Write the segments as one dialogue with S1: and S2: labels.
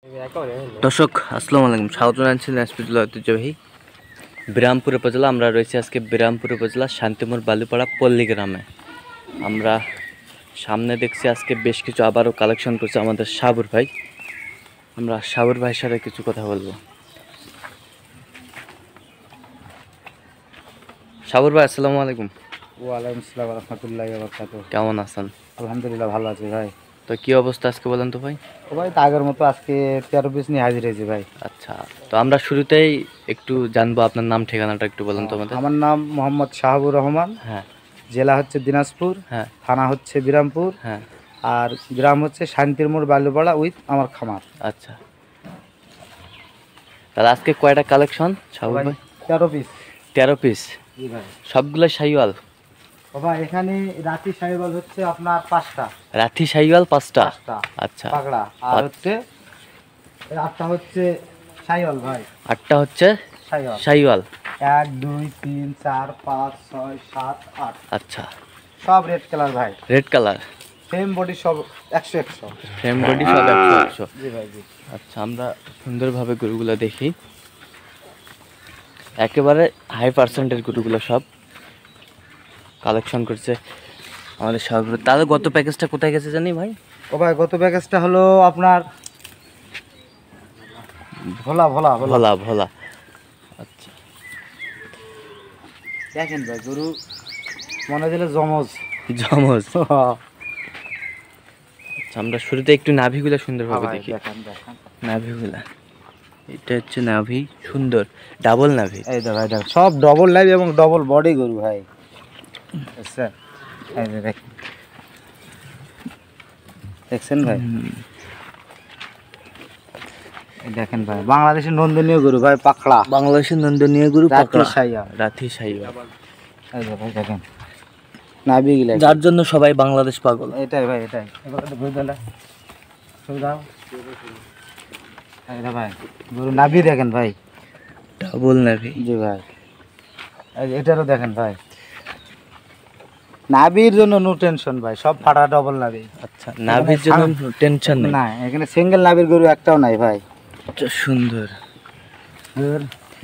S1: দর্শক আসসালামু আলাইকুম, স্বাগত জানাচ্ছি দিনাজপুর ঐতিহ্যবাহী বিরামপুর উপজেলা। আমরা রয়েছি আজকে বিরামপুর উপজেলা শান্তিমোড় বালুপাড়া পল্লী গ্রামে। আমরা সামনে দেখছি আজকে বেশ কিছু আবারও কালেকশন করছে আমাদের সাবুর ভাই। আমরা সাবুর ভাইয়ের সাথে কিছু কথা বলবো। সাবুর ভাই আসসালামু আলাইকুম।
S2: ওয়ালাইকুম আসসালাম রহমতুল্লাহি ওয়া বারাকাতুহু।
S1: কেমন আছেন?
S2: আলহামদুলিল্লাহ ভালো আছি ভাই।
S1: তো কি অবস্থা আজকে বলেন তো ভাই?
S2: ও ভাই তো আগের মতো আজকে 13 পিস নিয়ে হাজির হয়েছি ভাই।
S1: আচ্ছা, তো আমরা শুরুতেই একটু জানবো আপনার নাম ঠিকানাটা একটু বলেন তো আমাদের।
S2: আমার নাম মোহাম্মদ শাহাবুর রহমান।
S1: হ্যাঁ
S2: জেলা হচ্ছে দিনাজপুর,
S1: হ্যাঁ
S2: থানা হচ্ছে বিরামপুর,
S1: হ্যাঁ।
S2: আর গ্রাম হচ্ছে শান্তিরমোড় বালুপাড়া উইথ আমার খামার।
S1: আচ্ছা, তাহলে আজকে কয়টা কালেকশন সাবুর ভাই?
S2: 13 পিস।
S1: 13 পিস,
S2: জি ভাই।
S1: সবগুলো শাহিওয়াল?
S2: ও ভাই এখানে রাতি সাইবাল হচ্ছে আপনার 5টা।
S1: রাঠি শাহিওয়াল 5টা?
S2: 5টা
S1: আচ্ছা,
S2: পাগড়া, আর হচ্ছে 8টা হচ্ছে সাইওয়াল ভাই।
S1: 8টা হচ্ছে
S2: সাইওয়াল।
S1: শাহিওয়াল।
S2: 1 2 3 4 5 6 7 8
S1: আচ্ছা,
S2: সব রেড কালার ভাই।
S1: রেড কালার,
S2: ফ্রেম বডি সব 100
S1: ফ্রেম বডি সব 100 100।
S2: জি ভাই জি।
S1: আচ্ছা, আমরা সুন্দরভাবে গরুগুলো দেখি। একেবারে হাই পার্সেন্টের গরুগুলো সব কালেকশন করছে আমাদের সব। তাহলে গত প্যাকেজটা কোথায় গেছে জানি ভাই?
S2: ও ভাই গত প্যাকেজটা হলো আপনার ভোলা ভোলা ভোলা।
S1: ভোলা ভোলা। আচ্ছা,
S2: দেখেন ভাই গরু মনে দিলে জমজ
S1: জমজ। আচ্ছা, আমরা শুরুতে একটু নাভিগুলো সুন্দরভাবে দেখি।
S2: দেখেন দেখেন
S1: নাভিগুলা, এটা হচ্ছে নাভি, সুন্দর ডাবল নাভি।
S2: এই তো ভাই দেখেন সব ডবল লাইভ এবং ডবল বডি গরু ভাই। আচ্ছা এই যে দেখেন, দেখছেন ভাই? এই দেখেন ভাই বাংলাদেশের নন্দনীয় গরু ভাই, পাকড়া
S1: বাংলাদেশের নন্দনীয় গরু
S2: রাতি
S1: পাকড়া,
S2: সাইয়া।
S1: রাথি শাহিওয়াল।
S2: এই যে ভাই দেখেন নাভি গিলা,
S1: যার জন্য সবাই বাংলাদেশ পাগল।
S2: এটাই ভাই এটাই। এবার ঘুরে দিলে শুরু দাও। এই যে ভাই গরু নাভি দেখেন ভাই,
S1: ডাবল নাভি।
S2: জি ভাই। এই যে এটারও দেখেন ভাই, নাভির জন্য নো টেনশন ভাই, সব ফাটা ডবল নাভি।
S1: আচ্ছা, নাভির জন্য টেনশন নেই।
S2: না এখানে সিঙ্গেল নাভির গরু একটাও নাই ভাই।
S1: আচ্ছা, সুন্দর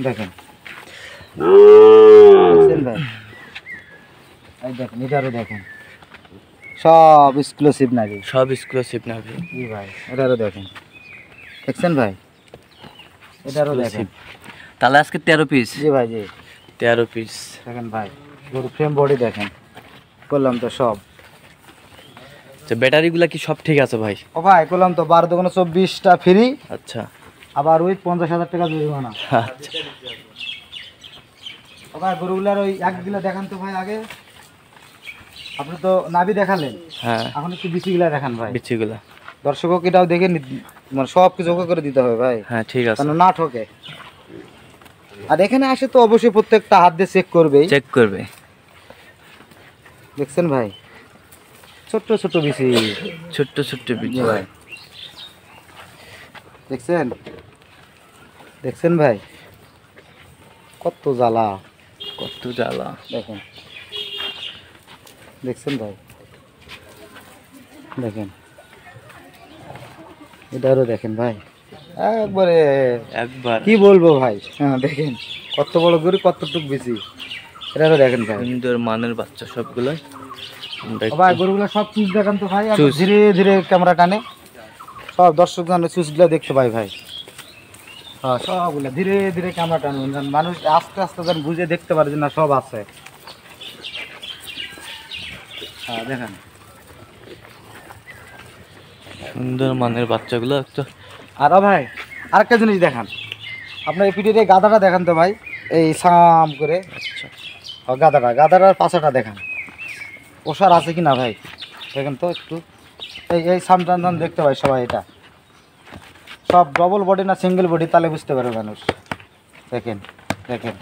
S2: দেখেন দেখছেন ভাই? এই দেখেন এটারও দেখেন সব এক্সক্লুসিভ নাভি।
S1: সব এক্সক্লুসিভ নাভি।
S2: জি ভাই এটারও দেখেন, দেখছেন ভাই? এটারও দেখেন।
S1: তাহলে আজকে 13 পিস?
S2: জি ভাই জি।
S1: 13 পিস
S2: দেখেন ভাই গরু ফ্রেম বডি দেখেন, করলাম তো সব।
S1: আচ্ছা, ব্যাটারিগুলা কি সব ঠিক আছে ভাই?
S2: ও ভাই করলাম তো 12 দোকানে 24টা ফ্রি,
S1: আচ্ছা
S2: আবার ওই 50,000 টাকা জরিমানা।
S1: আচ্ছা।
S2: ও ভাই গরুগুলার ওই একগুলা দেখান তো ভাই আগে। আপনি তো নাভি দেখালেন,
S1: হ্যাঁ,
S2: এখন একটু বিচিগুলা দেখান ভাই।
S1: বিচিগুলা
S2: দর্শকও এটাও দেখে মানে সব কিছু ওকে করে দিতে হবে ভাই,
S1: হ্যাঁ ঠিক আছে,
S2: কারণ না ঠকে। আর এখানে আসে তো অবশ্যই প্রত্যেকটা হাত দিয়ে চেক করবেই,
S1: চেক করবে।
S2: দেখছেন ভাই ছোট্ট ছোট্ট বিচি,
S1: ছোট্ট ছোট্ট বিচি
S2: ভাই দেখছেন? দেখছেন ভাই কত জ্বালা,
S1: কত জ্বালা।
S2: দেখেন দেখছেন ভাই? দেখেন এটারও দেখেন ভাই, একবারে
S1: একবার
S2: কি বলবো ভাই। হ্যাঁ দেখেন কত বড় গরু কতটুক বেশি, এটারও দেখেন ভাই।
S1: সুন্দর মানের বাচ্চা সবগুলো।
S2: ভাই গরুগুলো সব চুজ দেখান তো ভাই,
S1: চুজ।
S2: ধীরে ধীরে ক্যামেরা টানে সব দর্শক জানে চুজগুলো দেখতে পাই ভাই। হ্যাঁ সবগুলো ধীরে ধীরে ক্যামেরা টানুন, যেন মানুষ আস্তে আস্তে যেন বুঝে দেখতে পারে যে না সব আছে। হ্যাঁ দেখেন
S1: সুন্দর মানের বাচ্চাগুলো একটা।
S2: আর ভাই আরেকটা জিনিস দেখান, আপনার এই পিঠে গাধাটা দেখান তো ভাই, এই সাম করে।
S1: আচ্ছা,
S2: গাধাটার পাছাটা দেখান, ওষার আছে কি না ভাই দেখেন তো একটু। এই সামটান দেখতে পাই সবাই, এটা সব ডবল বডি না সিঙ্গেল বডি, তাহলে বুঝতে পারবে মানুষ। দেখেন দেখেন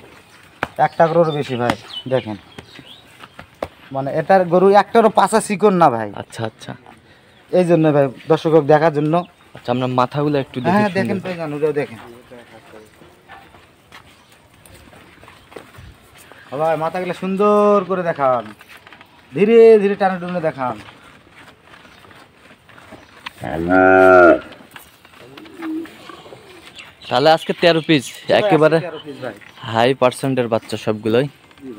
S2: একটা গরুর বেশি ভাই, দেখেন মানে এটার গরু একটারও পাছা চিকন না ভাই।
S1: আচ্ছা আচ্ছা,
S2: এই জন্য ভাই দর্শক দেখার জন্য।
S1: আচ্ছা, আমরা মাথাগুলো একটু দেখি।
S2: হ্যাঁ দেখেন ভাই জানুরাও দেখেন ভাই, মাথাগুলো সুন্দর করে দেখান, ধীরে ধীরে টানে টুনে দেখান।
S1: তাহলে আজকে 13 পিস একেবারে
S2: 13 পিস ভাই।
S1: হাই পার্সেন্টের বাচ্চা সবগুলোই।
S2: জি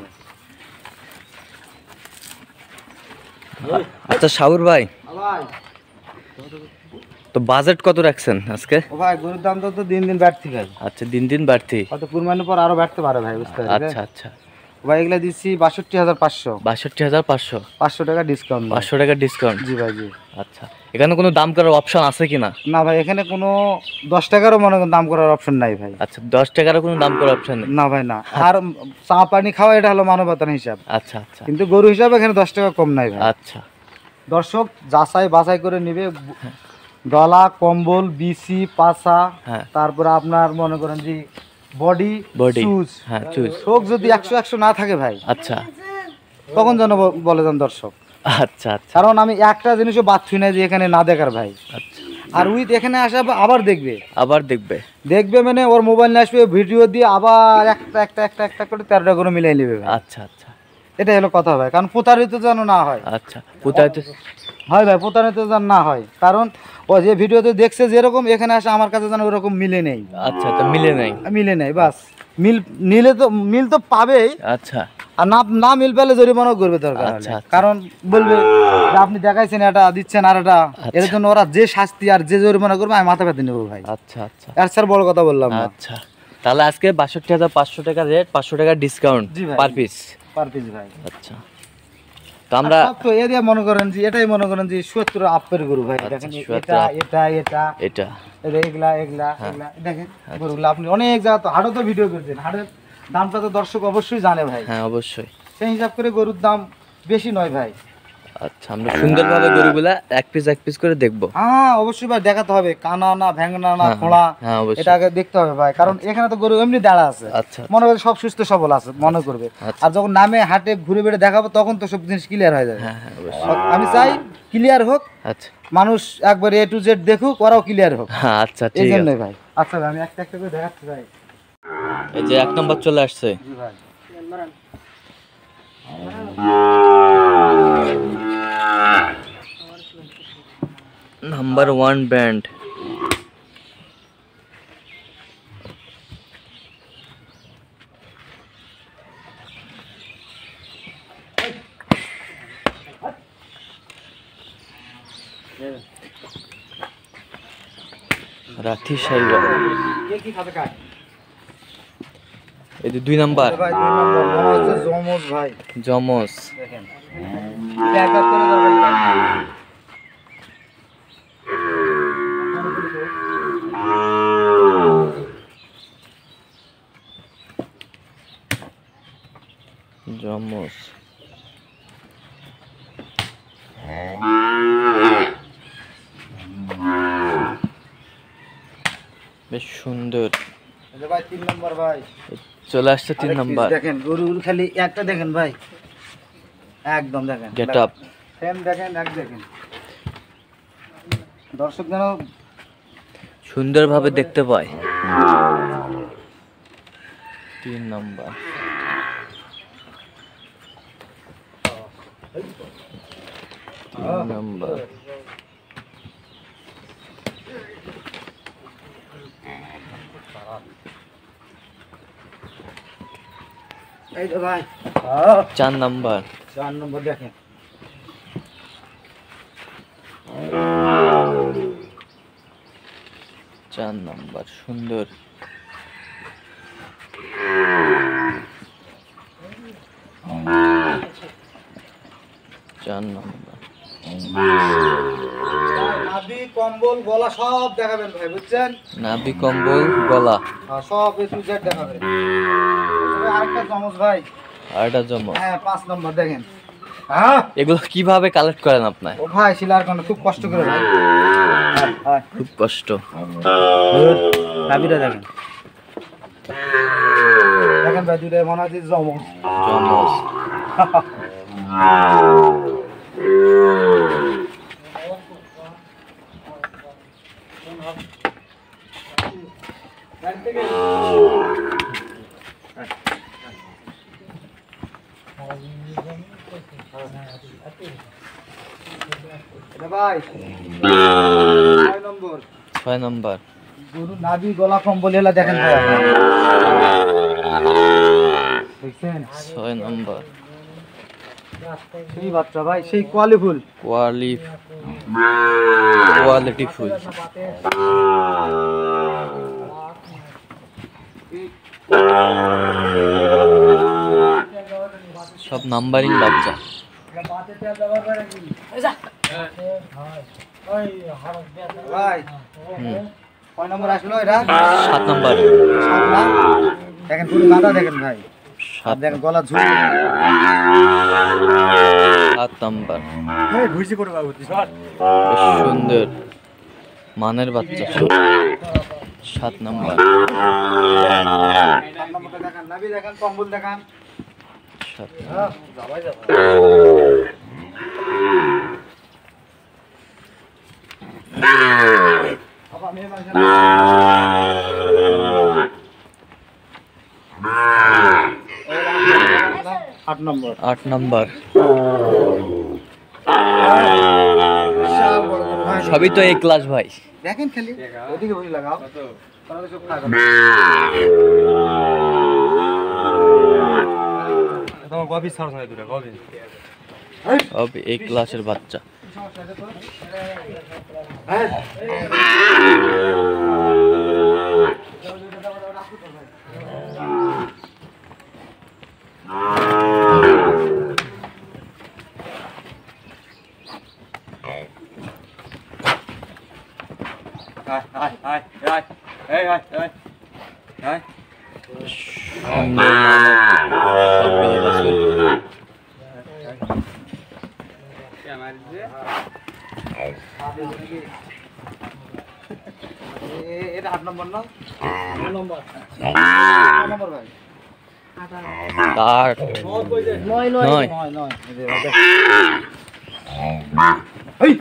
S2: ভাই।
S1: আচ্ছা শাহুর ভাই,
S2: ভাই
S1: তো বাজেট কত রাখছেন আজকে?
S2: ও ভাই গরুর দাম তো দিন দিন বাড়তি ভাই।
S1: আচ্ছা, দিন দিন বাড়তি।
S2: হয়তো কুরবানির পর আরো বাড়তে পারে ভাই, বুঝতে পারছেন?
S1: আচ্ছা আচ্ছা,
S2: ভাই এগুলা দিচ্ছি 62,500,
S1: 62,500,
S2: 500 টাকা ডিসকাউন্ট।
S1: 500 টাকা ডিসকাউন্ট।
S2: জি ভাই জি।
S1: আচ্ছা, এখানে কোনো দাম করার অপশন আছে কি না?
S2: না ভাই এখানে কোনো 10 টাকারও মনে করেন দাম করার অপশন নাই ভাই।
S1: আচ্ছা, 10 টাকারও কোনো দাম করার অপশন নেই?
S2: না ভাই না। আর চা পানি খাওয়া এটা হলো মানবতার হিসাব,
S1: আচ্ছা আচ্ছা
S2: কিন্তু গরু হিসাবে এখানে 10 টাকা কম নাই ভাই।
S1: আচ্ছা
S2: দর্শক যাচাই বাছাই করে নিবে। গলা, কম্বল, বিসি, পাছা,
S1: হ্যাঁ।
S2: তারপরে আপনার মনে করেন যে বডি,
S1: বডি,
S2: চুজ,
S1: হ্যাঁ চুজ।
S2: শোক যদি 100 না থাকে ভাই,
S1: আচ্ছা
S2: তখন যেন বলে যান দর্শক।
S1: আচ্ছা আচ্ছা
S2: কারণ আমি একটা জিনিসও বাদ থুই না যে এখানে না দেখার ভাই।
S1: আচ্ছা,
S2: আর উইথ এখানে আসে আবার দেখবে,
S1: আবার দেখবে।
S2: দেখবে মানে ওর মোবাইল নিয়ে আসবে, ভিডিও দিয়ে আবার একটা একটা একটা একটা করে 13টা করে মিলাই নেবে ভাই।
S1: আচ্ছা আচ্ছা
S2: এটাই হলো কথা ভাই, কারণ প্রতারিত যেন না হয়।
S1: আচ্ছা, কোথায় তো
S2: হয় ভাই, প্রতারিত যেন না হয়, কারণ ও যে ভিডিওতে দেখছে যেরকম এখানে আসে আমার কাছে যেন ওরকম মিলে নেই।
S1: আচ্ছা, তো মিলে নাই।
S2: মিলে নেই বাস। মিল তো পাবেই,
S1: আচ্ছা
S2: আর না না মিল পেলে জরিমানাও করবে দরকার হলে।
S1: আচ্ছা, আচ্ছা।
S2: কারণ বলবে যে আপনি দেখাইছেন এটা দিচ্ছেন আর এটা, এর জন্য ওরা যে শাস্তি আর যে জরিমানা করবে আমি মাথা ব্যথা নেবো ভাই।
S1: আচ্ছা আচ্ছা
S2: আর স্যার বড় কথা বললাম না।
S1: আচ্ছা, তাহলে আজকে 62,500 টাকা রেট, 500 টাকা ডিসকাউন্ট
S2: জি ভাই।
S1: Per piece.
S2: পার পিস ভাই।
S1: আচ্ছা, তো আমরা
S2: সব তো এরিয়া মনে করেন যে এটাই মনে করেন যে 70 আপের গরু ভাই।
S1: আচ্ছা,
S2: দেখেন
S1: 70
S2: এটা
S1: up।
S2: এটা এটা
S1: এটা
S2: এগুলা এগুলা এগুলা দেখেন গরুগুলো আপনি অনেক জায়গা তো হাটও তো ভিডিও করছেন, হাটের দামটা তো দর্শক অবশ্যই জানে ভাই।
S1: হ্যাঁ অবশ্যই।
S2: সেই হিসাব করে গরুর দাম বেশি নয় ভাই।
S1: আচ্ছা, আমরা সুন্দরভাবে গরুগুলা এক পিস করে দেখবো।
S2: হ্যাঁ অবশ্যই ভাই, দেখাতে হবে কানা না ভেঙনা না
S1: হ্যাঁ,
S2: খোঁড়া,
S1: হ্যাঁ, অবশ্যই।
S2: এটা আগে দেখতে হবে ভাই। কারণ এখানে তো গরু এমনি দাঁড়া আছে,
S1: আচ্ছা
S2: মনে করে সব সুস্থ সবল আছে মনে করবে।
S1: আচ্ছা।
S2: আর যখন নামে হাটে ঘুরে বেড়ে দেখাবো তখন তো সব জিনিস ক্লিয়ার হয়ে যাবে।
S1: হ্যাঁ হ্যাঁ অবশ্যই।
S2: আমি চাই ক্লিয়ার হোক,
S1: আচ্ছা
S2: মানুষ একবার A to Z দেখুক, ওরাও ক্লিয়ার হোক।
S1: হ্যাঁ, আচ্ছা
S2: এই
S1: ঠিক
S2: জন্যই
S1: আছে।
S2: ভাই। আচ্ছা ভাই, আমি একটা একটা করে দেখাচ্ছি ভাই।
S1: এই যে 1 নম্বর চলে আসছে।
S2: জি ভাই।
S1: Number 1 brand. রাঠি সাইওয়াল।
S2: কে কি খাবে কাট?
S1: এই যে 2 নাম্বার
S2: ভাই 2 নম্বর মনে হচ্ছে জমজ ভাই।
S1: জমস।
S2: দেখেন এক এক করে দাও ভাই।
S1: জমস বেশ সুন্দর।
S2: এই যে ভাই 3 নম্বর ভাই।
S1: চলে আসছে 3
S2: আরেক
S1: নাম্বার।
S2: piece দেখেন গরুর খালি একটা দেখেন ভাই, একদম দেখেন
S1: গেট আপ।
S2: ফ্রেম দেখেন, এক দেখেন দর্শক যেন
S1: সুন্দরভাবে দেখতে পায়। 3 নাম্বার। নাম্বার
S2: এই যে ভাই
S1: 4 নাম্বার।
S2: 4 নম্বর দেখেন।
S1: 4 নাম্বার সুন্দর। চার নাম্বার।
S2: নাভি কম্বল গলা সব দেখাবেন ভাই, বুঝছেন?
S1: নাভি কম্বল গলা
S2: হ্যাঁ, সব A to Z দেখাবেন। আরেকটা চামচ ভাই।
S1: আর এটা জমস।
S2: হ্যাঁ 5 নম্বর দেখেন। হ্যাঁ
S1: এগুলো কিভাবে কালেক্ট করেন আপনার?
S2: ও ভাই শিলার কোন খুব কষ্ট করে ভাই। হ্যাঁ, হ্যাঁ।
S1: খুব কষ্ট।
S2: নাভিটা দেখেন, দেখেন ভাই দুইটা মনে হচ্ছে জমজ।
S1: জমস।
S2: এটা ভাই 6 নম্বর।
S1: 6 নাম্বার।
S2: গরু নাভি গলা কম্বল এলা দেখেন ভাই আপনারা। দেখছেন
S1: 6 নম্বর
S2: সেই বাচ্চা ভাই, সেই কোয়ালিফুল।
S1: Quality full. সব নাম্বারিং বাচ্চা।
S2: ভাই
S1: হুম,
S2: কয় নম্বর আসলো এটা?
S1: 7 নম্বর।
S2: 7 না? দেখেন পুরো গাদা দেখেন ভাই, আর দেখেন গলা ঝুল।
S1: 7 নম্বর।
S2: ঘুরছি করে বাবু
S1: বেশ সুন্দর মানের বাচ্চা। 7 নম্বর।
S2: 7 নম্বরটা দেখান, নাভি দেখান, কম্বল দেখান।
S1: 7
S2: যাবাই যাবা। বাবা মেয়ে মানুষের 8 নম্বর।
S1: 8 নম্বর।
S2: বিশাল বড় গরু ভাই।
S1: সবই তো এই ক্লাস ভাই।
S2: দেখেন খালি ওদিকে বসে লাগাও। তাহলে সব খাবে।
S3: তোমার গবি ছাড়ছ না দুটো গবি
S1: সব এই ক্লাসের বাচ্চা। সুন্দর মানের সবগুলো বাছুর।
S2: এটা 8 নম্বর না? 9 নম্বর। 9 নম্বর ভাই।
S1: 8 9
S2: 9 9 এই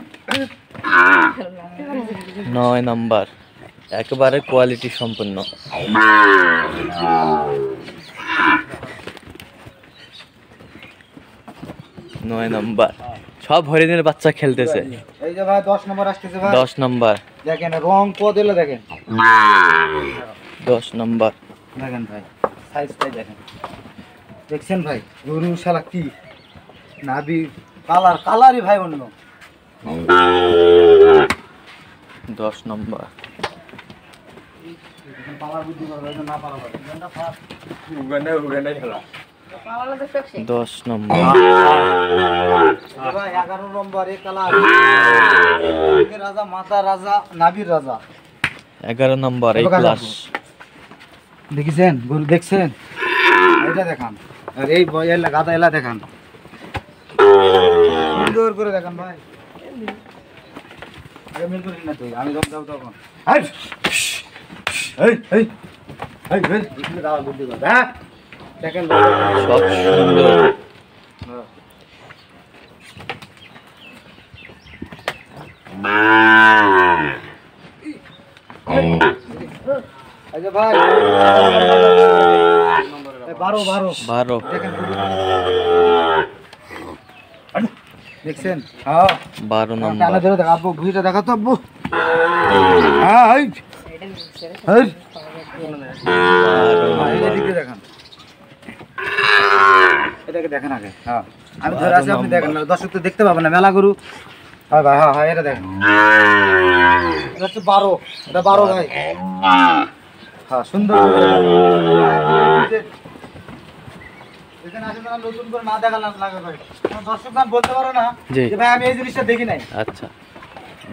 S1: 9 নম্বর। একেবারে কোয়ালিটি সম্পন্ন। 9 নম্বর। সব হরিণের বাচ্চা খেলতেছে।
S2: এই যে ভাই 10 নম্বর আসতেছে ভাই।
S1: 10 নম্বর।
S2: দেখেন রং কত এলো দেখেন।
S1: 10 নম্বর।
S2: দেখেন ভাই সাইজটাই দেখেন। দেখছেন ভাই গরু শালা কি নাভি কালারই ভাই অন্য।
S1: 10 নম্বর।
S2: পালার বুদ্ধি করবে না পালাবে। গন্ডা ফাস।
S3: উগান্ডা খেলা
S1: 10 নম্বর।
S2: ভাই 11 নম্বর এই কালার। রাজা মাতা রাজা নাভির রাজা।
S1: 11 নম্বর এই ক্লাস।
S2: দেখেছেন গরু দেখছেন? এটা দেখান। আর এই এলা গাদা এলা দেখান। সুন্দর করে দেখান ভাই। আরে মিল করিস না তুই, আমি যখন যাবো তখন। এই এই এই এই এই এখানে দাও বুদ্ধি কর। হ্যাঁ দেখেন ভাই।
S1: সব সুন্দর।
S2: এই যে ভাই 12
S1: 12
S2: দেখেন দেখছেন? হ্যাঁ
S1: 12
S2: টানা
S1: নম্বর।
S2: ধরে দেখ আব্বু ভুঁড়িটা দেখা তো আব্বু। হ্যাঁ এই এই
S1: 12 নম্বর।
S2: এদিকে দেখান, এটাকে দেখেন আগে। হ্যাঁ আমি ধরে আছি, আপনি দেখেন না, দর্শক তো দেখতে পাবেন না মেলা গরু। হ্যাঁ ভাই হ্যাঁ হ্যাঁ এটা দেখেন। এটা হচ্ছে 12, এটা 12 ভাই। হ্যাঁ সুন্দর করে দেখেন। এখানে আসলে না নতুন করে না দেখালাম লাগে ভাই, কোনো দর্শক গান বলতে পারো না
S1: জি।
S2: যে ভাই আমি এই জিনিসটা দেখি নাই।
S1: আচ্ছা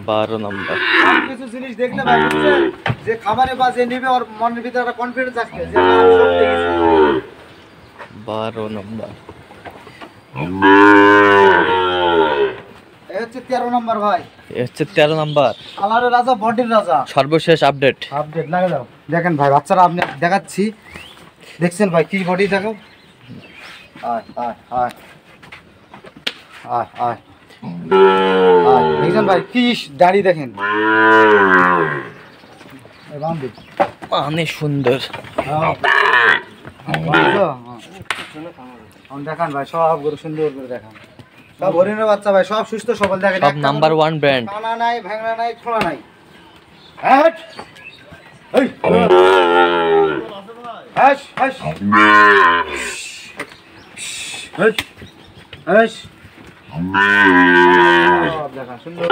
S1: 12 নম্বর।
S2: আমি কিছু জিনিস দেখলে ভাই বুঝছেন যে খামারে বা যে নেবে ওর মনের ভিতরে একটা কনফিডেন্স আসবে যে না, আমি সব দেখেছি।
S1: 12 নম্বর।
S2: এই হচ্ছে 13 নম্বর ভাই।
S1: এ হচ্ছে 13 নম্বর।
S2: কালারের রাজা বডির রাজা।
S1: সর্বশেষ আপডেট।
S2: আপডেট লাগে দাও। দেখেন ভাই বাচ্চারা আপনি দেখাচ্ছি, দেখছেন ভাই কি বডি দেখো। আয় আয় আয় আয় আয় আয় দেখছেন ভাই কি দাড়ি দেখেন। এই বান্ধব
S1: মানে সুন্দর।
S2: হ্যাঁ দেখান ভাই সব গরু সুন্দর করে দেখান। সব হরিণের বাচ্চা ভাই, সব সুস্থ সবল দেখেন।
S1: সব নাম্বার 1 ব্র্যান্ড।
S2: কানা নাই, ভাঙনা নাই, খোলা নাই। হ্যাঁ এই হাস হাস হাস হাস দেখা সুন্দর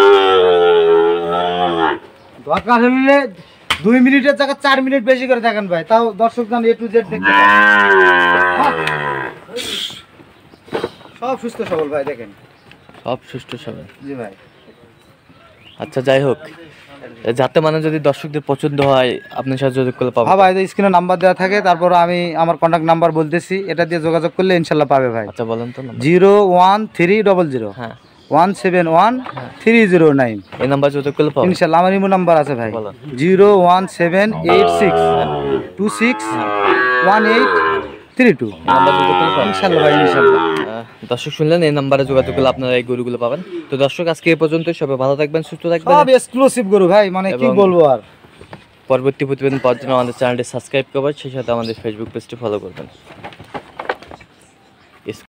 S2: দরকার হলে 2 মিনিটের জায়গায় 4 মিনিট বেশি করে দেখেন ভাই, তাও দর্শকগণ A to Z দেখতে পাবে। সব সুস্থ সবল ভাই, দেখেন
S1: সব সুষ্ঠু সবাই।
S2: জি ভাই।
S1: আচ্ছা যাই হোক, যাতে মানে যদি দর্শকদের পছন্দ হয় আপনার সাথে যোগাযোগ করলে পাবো।
S2: হ্যাঁ ভাই, স্ক্রিনে নাম্বার দেওয়া থাকে, তারপর আমি আমার কন্ট্যাক্ট নাম্বার বলতেছি, এটা দিয়ে যোগাযোগ করলে ইনশাল্লাহ পাবে ভাই।
S1: আচ্ছা বলেন তো নাম্বার।
S2: 01300
S1: হ্যাঁ
S2: 171 309।
S1: এই নাম্বার যোগাযোগ করলে পাবো
S2: ইনশাল্লাহ আমার ইমো নাম্বার আছে ভাই,
S1: বলো।
S2: 01786261832।
S1: এই নাম্বার যোগাযোগ করলে পাবো
S2: ইনশাল্লাহ ভাই, ইনশাল্লাহ।
S1: দর্শক শুনলেন, এই নাম্বারে যোগাযোগ করলে আপনারা এই গরুগুলো পাবেন। তো দর্শক আজকে এই পর্যন্তই, সবাই ভালো থাকবেন, সুস্থ থাকবেন।
S2: সব এক্সক্লুসিভ গরু ভাই, মানে কি
S1: এবং-
S2: বলবো আর।
S1: পরবর্তী প্রতিবেদন পাওয়ার জন্য আমাদের চ্যানেলটি সাবস্ক্রাইব করবেন, সেই সাথে আমাদের ফেসবুক পেজটি ফলো করবেন।